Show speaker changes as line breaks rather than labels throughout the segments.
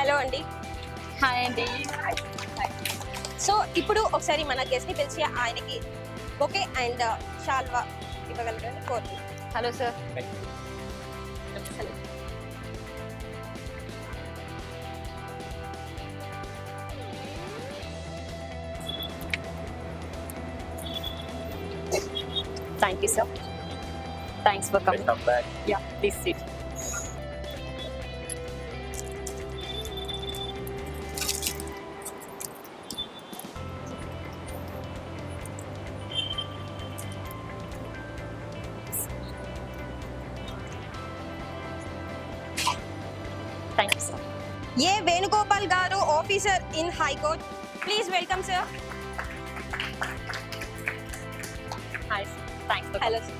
Hello అండి.
Hi అండి.
So ఇప్పుడు ఒకసారి మన గెస్ట్ని పిలిచి ఆయనకి బొకే అండ్ షాల్వా ఇవ్వగలరని కోరుతున్నాను.
Hello sir.
Thank you sir. Thanks for coming.
Welcome back.
Yeah please sit. Thank you sir. A Venugopal garu, officer in high court. Please welcome sir. Hi sir. Thanks for hello sir.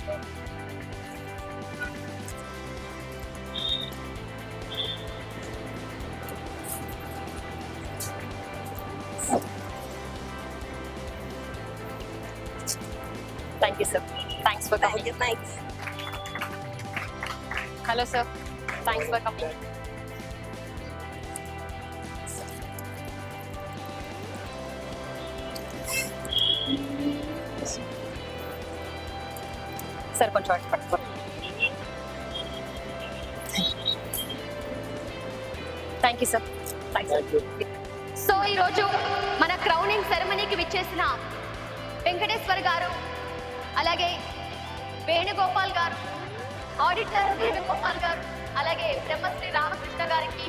Thank you, sir. Thanks for coming. Thanks.
Hello sir.
Thanks for coming.
Sir కొంచెం అటు పట్టుకోండి.
Thank you, sir. Thanks.
Thank you.
So ఈరోజు మన crowning సెరమనీకి విచ్చేసిన వెంకటేశ్వర్ గారు, అలాగే వేణుగోపాల్ గారు, auditor Venugopal గారు, అలాగే బ్రహ్మశ్రీ రామకృష్ణ గారికి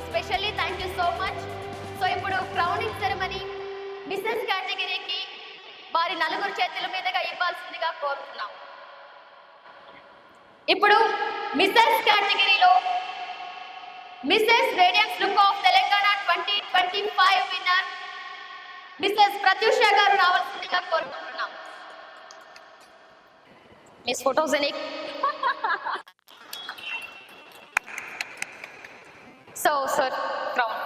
specially thank you so much. So ఇప్పుడు క్రౌనింగ్ సెరమనీ మిస్సెస్ కేటగిరీకి వారి నలుగురు చేతుల మీదుగా ఇవ్వాల్సిందిగా కోరుతున్నాం. ఇప్పుడు మిస్సెస్ కేటగిరీలో Mrs radiance look of Telangana 2025 winner Mrs Prathyusha garu రావాల్సిందిగా కోరుకుంటున్నాం.
Miss Photogenic.
So sir crown.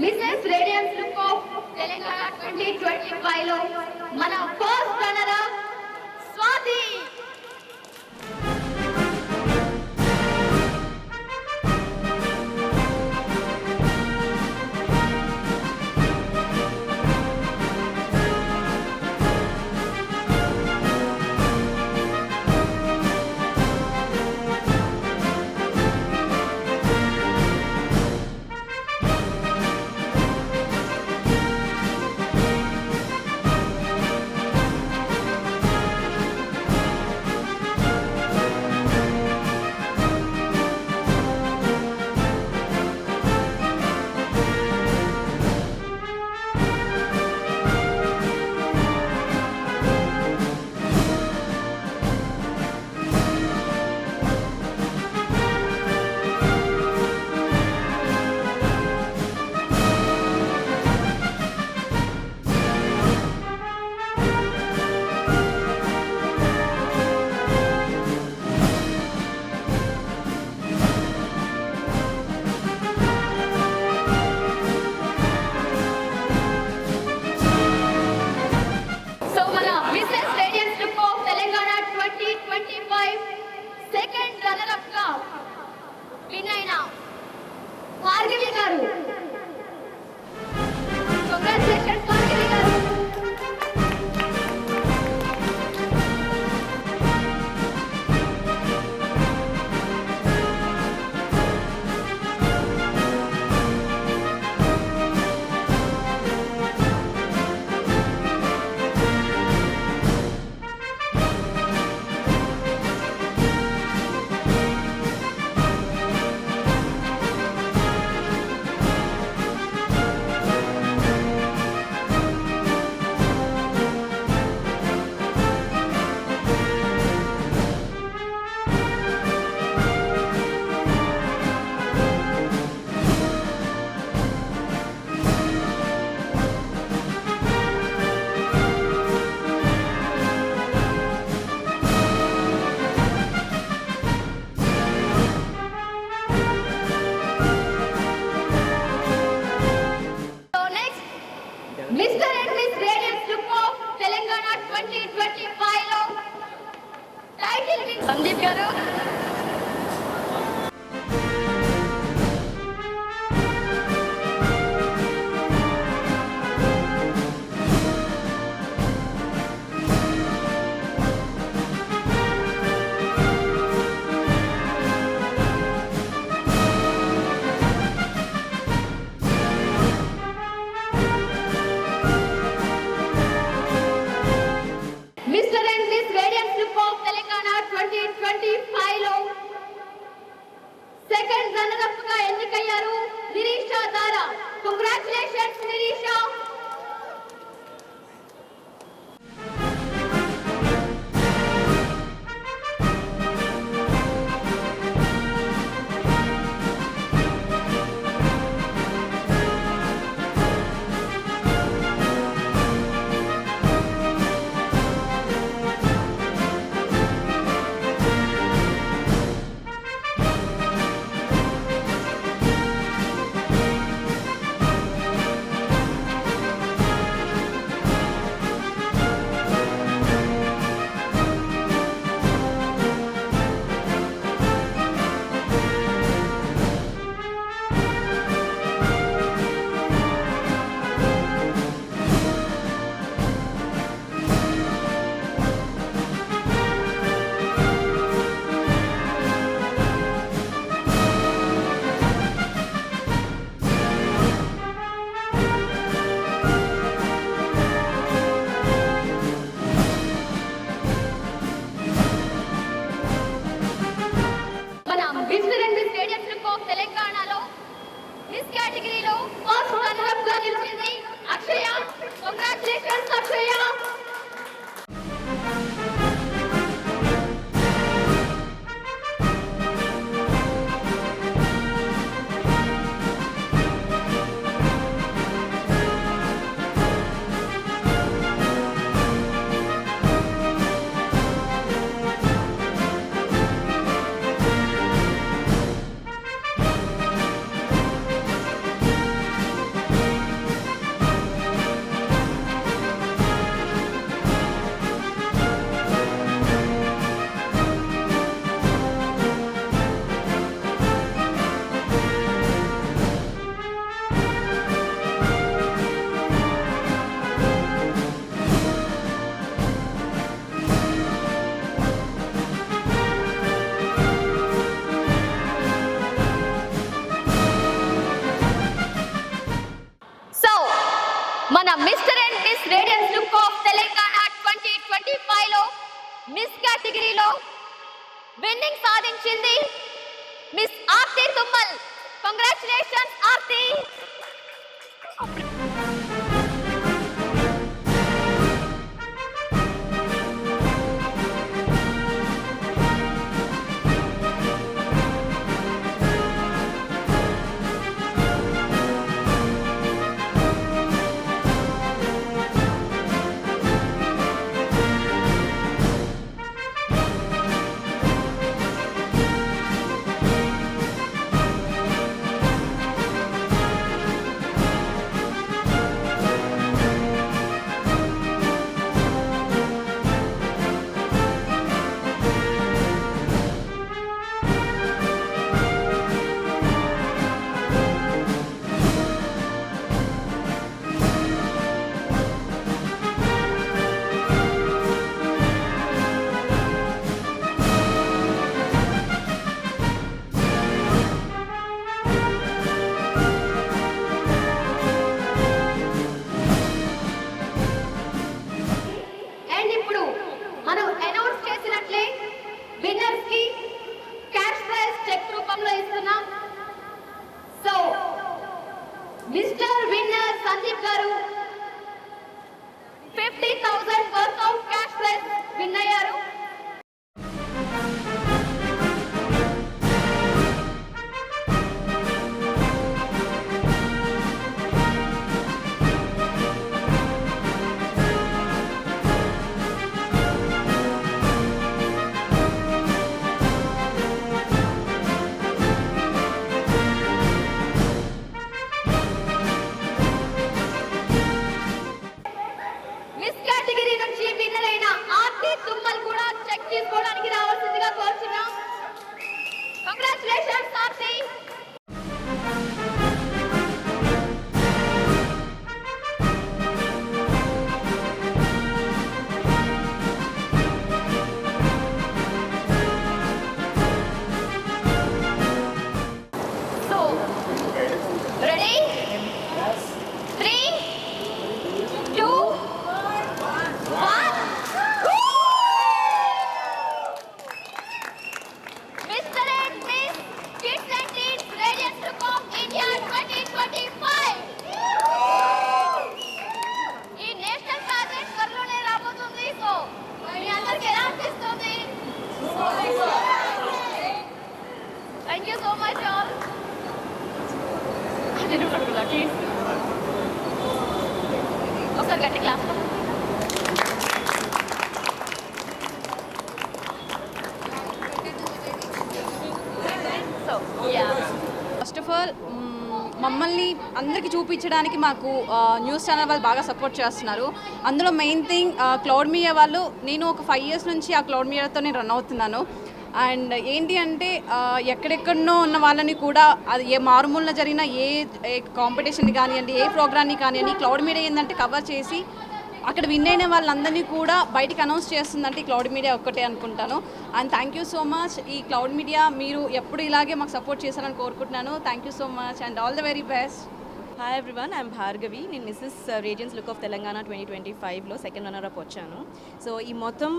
Mrs radiance look of Telangana 2025 లో మన ఫస్ట్ రన్నర్ స్వాతి. సో మన Mrs radiance look of Telangana 2025 second runner up గా విన్ అయిన భార్గవి గారు. కంగ్రాచులేషన్స్ భార్గవి గారు. గారు నిరీషా దారా. కంగ్రాచులేషన్స్ నిరీషా. తెలంగాణలో మిస్ కేటగిరీలో ఫస్ట్ రన్నర్ గా నిలిచింది అక్షయ. కంగ్రాచులేషన్స్ అక్షయ. మన mister and miss radiance look of Telangana 2025 లో మిస్ కేటగిరీలో విన్నింగ్ సాధించింది miss Aarti Tummal. Congratulations Aarti. Mister winner Sandeep garu 50,000 worth of cash prize win అయ్యారు. తీసుకోవడానికి రావాల్సిందిగా కోరుచున్నాం. Congratulations Aarti. So ready 3 2 1 Mr. and Miss Kids and thank you so much all. ఒకసారి గట్టి claps. So yeah,
first of all మమ్మల్ని అందరికీ చూపించడానికి మాకు న్యూస్ ఛానల్ వాళ్ళు బాగా సపోర్ట్ చేస్తున్నారు. అందులో మెయిన్ థింగ్ క్లౌడ్ మీడియా వాళ్ళు. నేను ఒక 5 years నుంచి ఆ క్లౌడ్ మీడియాతో నేను రన్ అవుతున్నాను. అండ్ ఏంటి అంటే ఎక్కడెక్కడనో ఉన్న వాళ్ళని కూడా అది ఏ మారుమూలన జరిగిన ఏ కాంపిటీషన్ కానివ్వండి, ఏ ప్రోగ్రామ్ని కానివ్వండి, క్లౌడ్ మీడియా ఏంటంటే కవర్ చేసి అక్కడ విన్ అయిన వాళ్ళందరినీ కూడా బయటికి అనౌన్స్ చేస్తుందంటే ఈ క్లౌడ్ మీడియా ఒక్కటే అనుకుంటాను. And thank you so much. ఈ క్లౌడ్ మీడియా మీరు ఎప్పుడు ఇలాగే మాకు సపోర్ట్ చేశారని కోరుకుంటున్నాను. Thank you so much and all the very best.
Hi everyone, I'm Bhargavi. నేను Mrs radiance look of Telangana 2025లో సెకండ్ రన్నర్ అప్ వచ్చాను. సో ఈ మొత్తం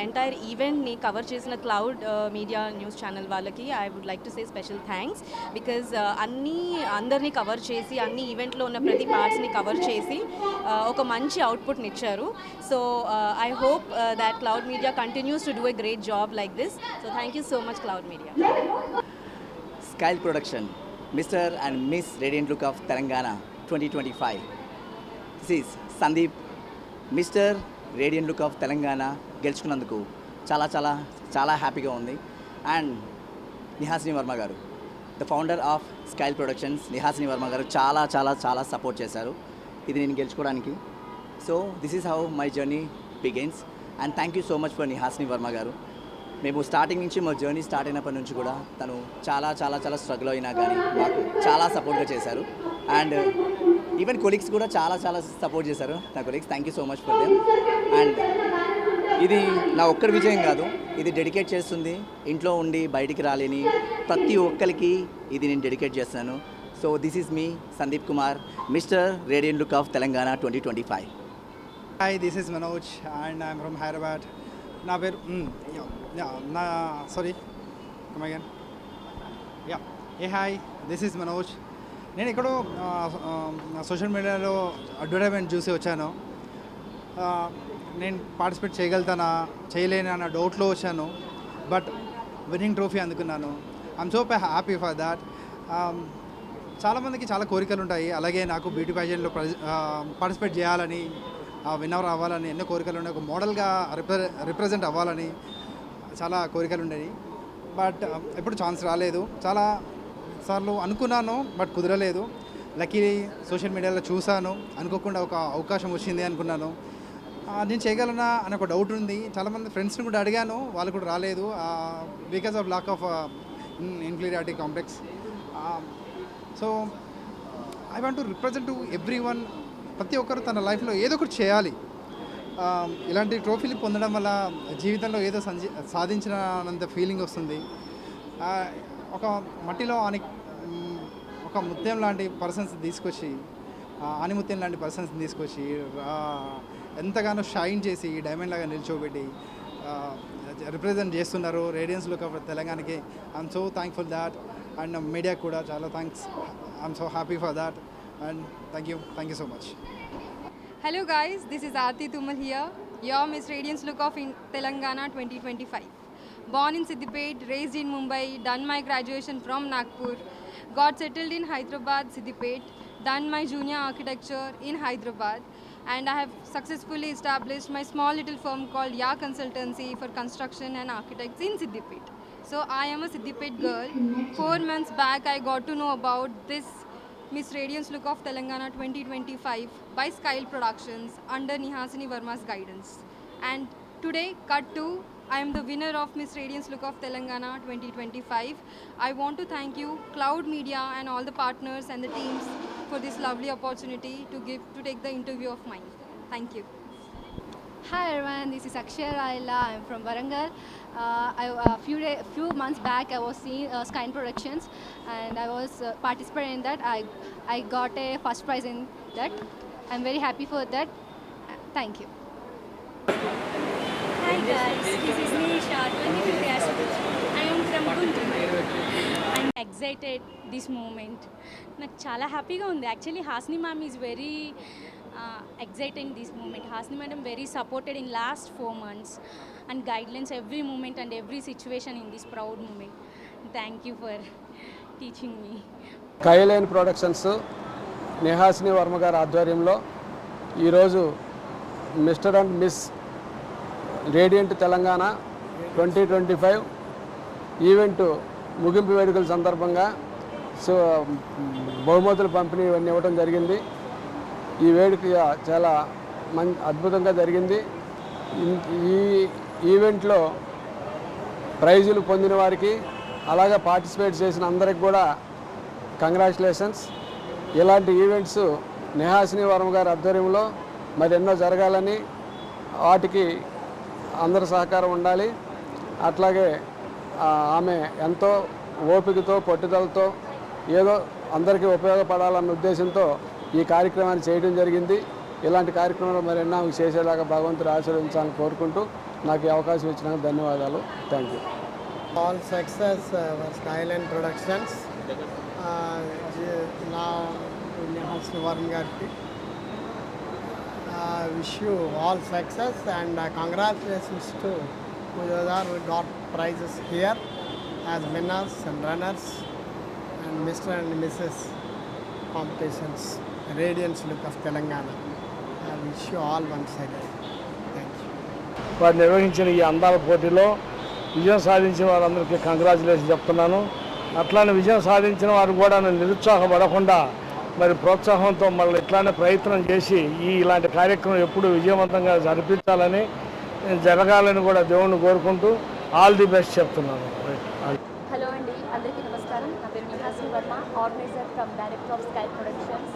ఎంటైర్ ఈవెంట్ని కవర్ చేసిన క్లౌడ్ మీడియా న్యూస్ ఛానల్ వాళ్ళకి I would like to say special thanks. Because అందరినీ cover చేసి అన్ని ఈవెంట్లో ఉన్న ప్రతి పార్ట్స్ని కవర్ చేసి ఒక మంచి అవుట్పుట్ని ఇచ్చారు. So I hope that cloud media continues to do a great job like this. So thank you so much cloud media.
Skyle Production, Mr. and Miss Radiant Look of Telangana 2025. This is Sandeep, Mr. Radiant Look of Telangana గెలుచుకున్నందుకు చాలా చాలా చాలా హ్యాపీగా ఉంది. And Nihasini Varma garu, the founder of Skyle productions, Nihasini Varma garu చాలా చాలా చాలా support చేశారు ఇది నేను గెలుచుకోవడానికి. So this is how my journey begins. And thank you so much for Nihasini Varma garu. మేము స్టార్టింగ్ నుంచి మా జర్నీ స్టార్ట్ అయినప్పటి నుంచి కూడా తను చాలా చాలా చాలా స్ట్రగుల్ అయినా కానీ మాకు చాలా సపోర్ట్గా చేశారు. అండ్ ఈవెన్ కొలీగ్స్ కూడా చాలా చాలా సపోర్ట్ చేశారు నా colleagues. Thank you so much for them. And ఇది నా ఒక్కరి విజయం కాదు, ఇది డెడికేట్ చేస్తుంది ఇంట్లో ఉండి బయటికి రాలేని ప్రతి ఒక్కరికి ఇది నేను డెడికేట్ చేస్తాను. So this is me Sandeep Kumar, mister radiant look of Telangana 2025.
Hi, this is Manoj and I'm from Hyderabad. నా పేరు sorry come again hi, this is Manoj. నేను ఎక్కడో సోషల్ మీడియాలో అడ్వర్టైజ్మెంట్ చూసి వచ్చాను. నేను పార్టిసిపేట్ చేయగలుగుతానా చేయలేనా అన్న డౌట్లో వచ్చాను. బట్ విన్నింగ్ ట్రోఫీ అందుకున్నాను. I'm so happy for that. చాలామందికి చాలా కోరికలు ఉంటాయి. అలాగే నాకు బ్యూటీ ప్యాజెంట్లో పార్టిసిపేట్ చేయాలని, విన్నర్ అవ్వాలని ఎన్నో కోరికలు ఉన్నాయి. ఒక మోడల్గా రిప్రజెంట్ అవ్వాలని చాలా కోరికలు ఉండేవి. బట్ ఎప్పుడు ఛాన్స్ రాలేదు. చాలా సార్లు అనుకున్నాను బట్ కుదరలేదు. లక్కీలీ సోషల్ మీడియాలో చూశాను, అనుకోకుండా ఒక అవకాశం వచ్చింది అనుకున్నాను. నేను చేయగలనా అని ఒక డౌట్ ఉంది. చాలామంది ఫ్రెండ్స్ని కూడా అడిగాను, వాళ్ళు కూడా రాలేదు because of lack of inferiority complex. So I want to represent to everyone. ప్రతి ఒక్కరు తన లైఫ్లో ఏదో ఒకటి చేయాలి. ఇలాంటి ట్రోఫీలు పొందడం వల్ల జీవితంలో ఏదో సాధించినంత ఫీలింగ్ వస్తుంది. ఒక మట్టిలో ఒక ముత్యం లాంటి పర్సన్స్ తీసుకొచ్చి, ఆనిముత్యం లాంటి పర్సన్స్ తీసుకొచ్చి ఎంతగానో షైన్ చేసి డైమండ్ లాగా నిల్చోబెట్టి రిప్రజెంట్ చేస్తున్నారు రేడియన్స్ లుక్ ఆఫ్ తెలంగాణకి. I'm so thankful that. And media కూడా చాలా thanks. I'm so happy for that. And thank you so much.
Hello guys, this is Aarti Tumal here, your Miss Radiance Look of in Telangana 2025. Born in Siddipet, raised in Mumbai, done my graduation from Nagpur, got settled in Hyderabad, Siddipet, done my junior architecture in Hyderabad, and I have successfully established my small little firm called Ya Consultancy for construction and architects in Siddipet. So I am a Siddipet girl. 4 months back I got to know about this Miss Radiance Look of Telangana 2025 by Skyle Productions under Nihasini Verma's guidance. And today, cut to, I am the winner of Miss Radiance Look of Telangana 2025. I want to thank you, Cloud Media and all the partners and the teams for this lovely opportunity to take the interview of mine. Thank you.
Hi everyone, this is Akshaya Raila. I'm from Warangal. Few months back, I was seeing Skyle Productions, and I was participating in that. I got a first prize in that. I'm very happy for that. Thank you.
Hi guys, this is Nisha, 25th years. I am from Guntur. I'm excited this moment. నాకు చాలా హ్యాపీగా ఉంది. Actually Hasini ma'am is very exciting this moment. Hasni madam very supported in last 4 months and guidelines every moment and every situation in this proud moment. Thank you for teaching me.
Skyline productions Nihasini Varma గారి ఆధ్వర్యంలో ఈరోజు mister and miss radiant Telangana 2025 event ముగింపు వేడుకల సందర్భంగా బహుమతుల పంపిణీ ఇవన్నీ ఇవ్వడం జరిగింది. ఈ వేడుక చాలా అద్భుతంగా జరిగింది. ఈ ఈవెంట్లో ప్రైజులు పొందిన వారికి అలాగే పార్టిసిపేట్ చేసిన అందరికి కూడా కంగ్రాచులేషన్స్. ఇలాంటి ఈవెంట్స్ నిహాసిని వర్మ గారి ఆధ్వర్యంలో మరెన్నో జరగాలని, వాటికి అందరి సహకారం ఉండాలి. అట్లాగే ఆమె ఎంతో ఓపికతో పట్టుదలతో ఏదో అందరికీ ఉపయోగపడాలన్న ఉద్దేశంతో ఈ కార్యక్రమాన్ని చేయడం జరిగింది. ఇలాంటి కార్యక్రమాలు మరెన్నో చేసేలాగా భగవంతుడు ఆశీర్వదించాలని కోరుకుంటూ నాకు ఈ అవకాశం ఇచ్చినందుకు ధన్యవాదాలు. Thank you.
All success Skyline Productions. Now Nihasini Varma gariki wish you all success and congratulations to whoever got prizes here as winners and runners and Mr. and Mrs. competitions. Radiance look of Telangana. I wish you all once again. Thank you.
వారు నిర్వహించిన ఈ అందాల పోటీలో విజయం సాధించిన వారందరికీ congratulation చెప్తున్నాను. అట్లానే విజయం సాధించిన వారు కూడా నిరుత్సాహపడకుండా మరి ప్రోత్సాహంతో మళ్ళీ ఇట్లానే ప్రయత్నం చేసి ఇలాంటి కార్యక్రమం ఎప్పుడు విజయవంతంగా జరిపించాలని జరగాలని కూడా దేవుణ్ణి కోరుకుంటూ ఆల్ ది బెస్ట్ చెప్తున్నాను.
హలో అండి, అందరికీ నమస్కారం. నా పేరు Nihasini Varma, organiser from director of Skyle productions.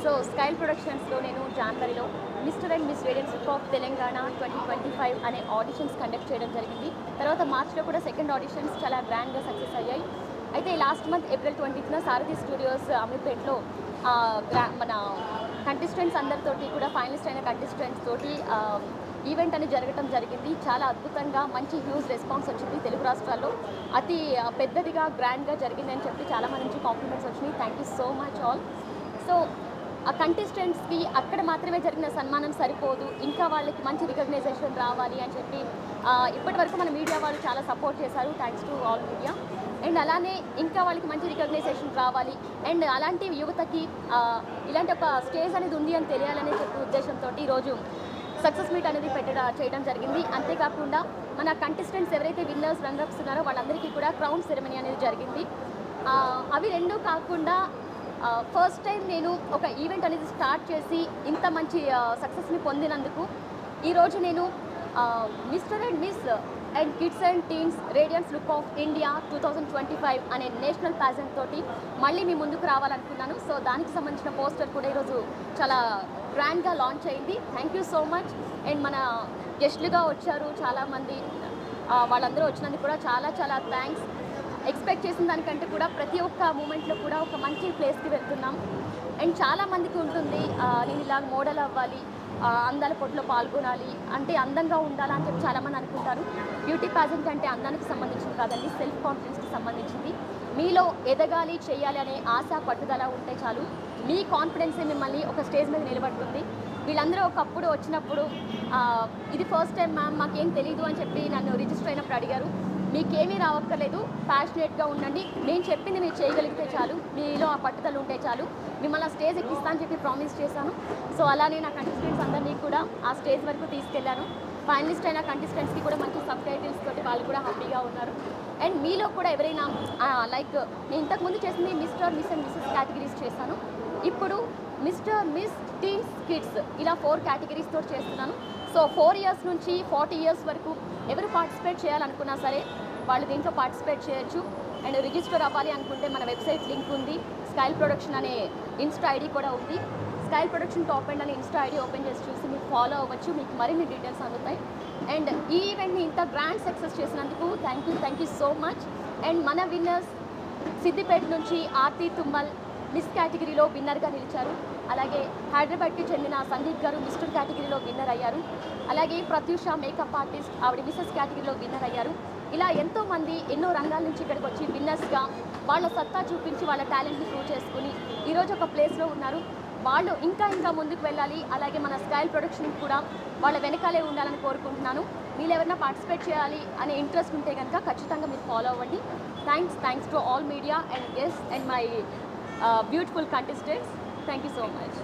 So Skyle ప్రొడక్షన్స్లో నేను జనవరిలో mister and miss radiance look of Telangana 2025 అనే ఆడిషన్స్ కండక్ట్ చేయడం జరిగింది. తర్వాత మార్చ్లో కూడా సెకండ్ ఆడిషన్స్ చాలా గ్రాండ్గా సక్సెస్ అయ్యాయి. అయితే లాస్ట్ మంత్ ఏప్రిల్ 20న సారథి స్టూడియోస్ అమీర్పేట్లో మన కంటెస్టెంట్స్ అందరితోటి కూడా ఫైనలిస్ట్ అయిన కంటెస్టెంట్స్ తోటి ఈవెంట్ అనేది జరగడం జరిగింది. చాలా అద్భుతంగా మంచి హ్యూజ్ రెస్పాన్స్ వచ్చింది. తెలుగు రాష్ట్రాల్లో అతి పెద్దదిగా గ్రాండ్గా జరిగిందని చెప్పి చాలామంది నుంచి కాంప్లిమెంట్స్ వచ్చినాయి. Thank you so much all. So ఆ కంటెస్టెంట్స్కి అక్కడ మాత్రమే జరిగిన సన్మానం సరిపోదు, ఇంకా వాళ్ళకి మంచి రికగ్నైజేషన్ రావాలి అని చెప్పి ఇప్పటి వరకు మన మీడియా వాళ్ళు చాలా సపోర్ట్ చేశారు. Thanks to all media. And అలానే ఇంకా వాళ్ళకి మంచి రికగ్నైజేషన్ రావాలి అండ్ అలాంటి యువతకి ఇలాంటి ఒక స్టేజ్ అనేది ఉంది అని తెలియాలనే చెప్పే ఉద్దేశంతో ఈరోజు సక్సెస్ మీట్ అనేది చేయడం జరిగింది. అంతేకాకుండా మన కంటెస్టెంట్స్ ఎవరైతే విన్నర్స్ రన్నర్స్ ఉన్నారో వాళ్ళందరికీ కూడా క్రౌన్ సెరమనీ అనేది జరిగింది. అవి రెండూ కాకుండా ఫస్ట్ టైం నేను ఒక ఈవెంట్ అనేది స్టార్ట్ చేసి ఇంత మంచి సక్సెస్ని పొందినందుకు ఈరోజు నేను Mr and miss and kids and teens radiance look of India 2025 అనే నేషనల్ ప్యాజెంట్ తోటి మళ్ళీ మీ ముందుకు రావాలనుకున్నాను. సో దానికి సంబంధించిన పోస్టర్ కూడా ఈరోజు చాలా గ్రాండ్గా లాంచ్ అయింది. Thank you so much. And మన గెస్ట్లుగా వచ్చారు చాలామంది, వాళ్ళందరూ వచ్చినందుకు కూడా చాలా చాలా థ్యాంక్స్. ఎక్స్పెక్ట్ చేసిన దానికంటే కూడా ప్రతి ఒక్క మూమెంట్లో కూడా ఒక మంచి ప్లేస్కి వెళ్తున్నాం. అండ్ చాలామందికి ఉంటుంది నేను ఇలా మోడల్ అవ్వాలి, అందాల పోటీలో పాల్గొనాలి అంటే అందంగా ఉండాలి అని చెప్పి చాలామంది అనుకుంటారు. బ్యూటీ ప్యాజెంట్ అంటే అందానికి సంబంధించింది కాదండి, సెల్ఫ్ కాన్ఫిడెన్స్కి సంబంధించింది. మీలో ఎదగాలి చేయాలి అనే ఆశ పట్టుదల ఉంటే చాలు, మీ కాన్ఫిడెన్సే మిమ్మల్ని ఒక స్టేజ్ మీద నిలబడుతుంది. వీళ్ళందరూ ఒకప్పుడు వచ్చినప్పుడు ఇది ఫస్ట్ టైం మ్యామ్ మాకేం తెలీదు అని చెప్పి నన్ను రిజిస్టర్ అయినప్పుడు అడిగారు. మీకేమీ రావక్కర్లేదు, ప్యాషనేట్గా ఉండండి, నేను చెప్పింది మీరు చేయగలిగితే చాలు, మీలో ఆ పట్టుదల ఉంటే చాలు, మిమ్మల్ని ఆ స్టేజ్ ఎక్కిస్తా అని చెప్పి ప్రామిస్ చేశాను. సో అలానే నా కంటెస్టెంట్స్ అందరినీ కూడా ఆ స్టేజ్ వరకు తీసుకెళ్లాను. ఫైనలిస్ట్ అయిన కంటెస్టెంట్స్కి కూడా మంచి సబ్ టైటిల్స్ తోటి వాళ్ళు కూడా హ్యాపీగా ఉన్నారు. అండ్ మీలో కూడా ఎవరైనా లైక్ నేను ఇంతకుముందు చేసింది Mr miss and Mrs categories చేశాను, ఇప్పుడు మిస్టర్ మిస్ టీన్స్ కిడ్స్ ఇలా 4 కేటగిరీస్ తోటి చేస్తున్నాను. సో 4 ఇయర్స్ నుంచి 40 ఇయర్స్ వరకు ఎవరు పార్టిసిపేట్ చేయాలనుకున్నా సరే వాళ్ళు దీంట్లో పార్టిసిపేట్ చేయొచ్చు. అండ్ రిజిస్టర్ అవ్వాలి అనుకుంటే మన వెబ్సైట్ లింక్ ఉంది, స్కైల్ ప్రొడక్షన్ అనే ఇన్స్టా ఐడి కూడా ఉంది. స్కైల్ ప్రొడక్షన్ టాప్ అండ్ అనే ఇన్స్టా ఐడి ఓపెన్ చేసి చూసి మీరు ఫాలో అవ్వచ్చు, మీకు మరిన్ని డీటెయిల్స్ అందుతాయి. అండ్ ఈ ఈవెంట్ని ఇంత గ్రాండ్ సక్సెస్ చేసినందుకు thank you so much. And మన విన్నర్స్ సిద్దిపేట నుంచి ఆర్తి తుమ్మల్ మిస్ కేటగిరీలో విన్నర్గా నిలిచారు. అలాగే హైదరాబాద్కి చెందిన సందీప్ గారు మిస్టర్ కేటగిరీలో విన్నర్ అయ్యారు. అలాగే ప్రత్యూష మేకప్ ఆర్టిస్ట్ ఆవిడ మిస్సెస్ కేటగిరీలో విన్నర్ అయ్యారు. ఇలా ఎంతోమంది ఎన్నో రంగాల నుంచి ఇక్కడికి వచ్చి విన్నర్స్గా వాళ్ళ సత్తా చూపించి వాళ్ళ టాలెంట్ని ప్రూవ్ చేసుకుని ఈరోజు ఒక ప్లేస్లో ఉన్నారు. వాళ్ళు ఇంకా ముందుకు వెళ్ళాలి. అలాగే మన స్కైల్ ప్రొడక్షన్ కూడా వాళ్ళ వెనకాలే ఉండాలని కోరుకుంటున్నాను. మీరు ఎవరైనా పార్టిసిపేట్ చేయాలి అనే ఇంట్రెస్ట్ ఉంటే కనుక ఖచ్చితంగా మీరు ఫాలో అవ్వండి. Thanks to all media and guest and my beautiful contestants. Thank you so much.